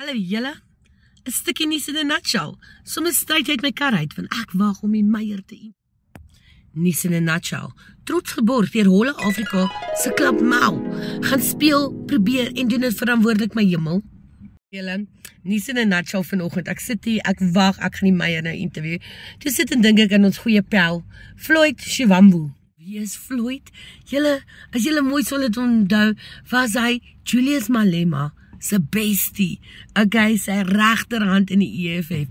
Hallo julle, 'n stukkie nuus in 'n nutshell. Soms stryd uit my kar uit, want ek wag om die meier te eet. Nuus in 'n nutshell. Trots geborg deur Holle Afrika se klub Mau. Gaan speel, probeer en doen dit verantwoordelik my hemel. Julle, nuus in 'n nutshell vanoggend. Ek sit hier, ek wag, ek gaan die meier nou interview. Toe sit en dink ek aan ons goeie pel, Floyd Shivambu. Wie is Floyd? Julle, as julle mooi sal het onthou, was hy Julius Malema se bestie, okay, sy regterhand in die EFF.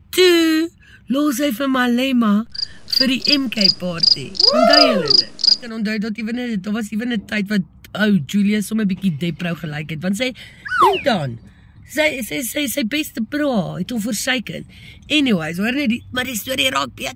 Toe los hy vir Malema vir die MK party. Onthou julle dit? Ek kan onthou dat dit was ewen 'n tyd wat Julius sommer 'n bietjie depro gelyk het, want sy dink dan sy beste bra het hom versuiker. Anyways, hoor net maar die storie raak beter.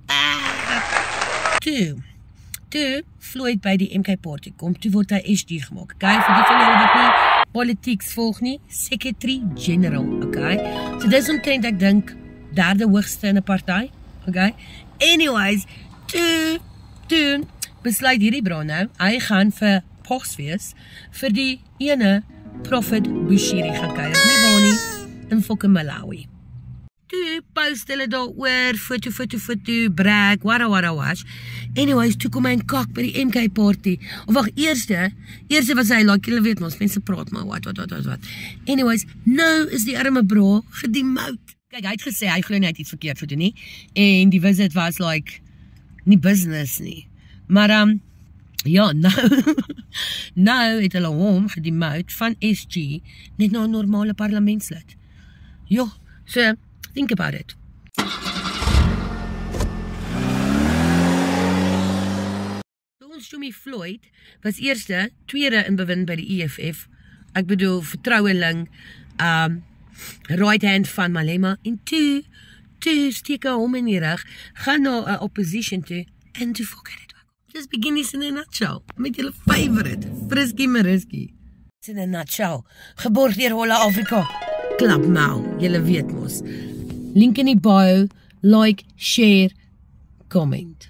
Toe Floyd by die MK party kom, toe word hy SG gemaak. Okay, vir die van julle wat nie politiek volg nie, Secretary General, okay? So dis omtrent ek dink derde hoogste in 'n party, okay? Anyways, toe besluit hierdie bra nou, hy gaan vir Pagsfees vir die ene Prophet Bushiri gaan kuier, nie waar nie, in fucking Malawi. Toe post hulle daaroor, foto, brag, wara wash. Anyways, toe kom hy in kak by die MK party. Of wag, eerste was hy, like, julle weet mos, mense praat maar, wat. Anyways, nou is die arme bra gedemote. Kyk, hy het gesê, hy glo nie hy het iets verkeerd gedoen nie. En die visit was, like, nie business nie. Maar, ja, nou het hulle hom gedemote van SG net na 'n normale parlementslid. Ja, so, think about it. Ons Jimmy Floyd was tweede in bewind by die EFF. Ek bedoel, vertroueling, right hand van Malema. En toe steek hy hom in die rug, gaan na 'n opposition toe, en toe forget it. Dis beginnings in a nutshell. Met julle favorite, Frisky Mariski. In a nutshell. Geborg deur Holle Afrika. Klub Mau, julle weet mos. Link in die bio, like, share, comment.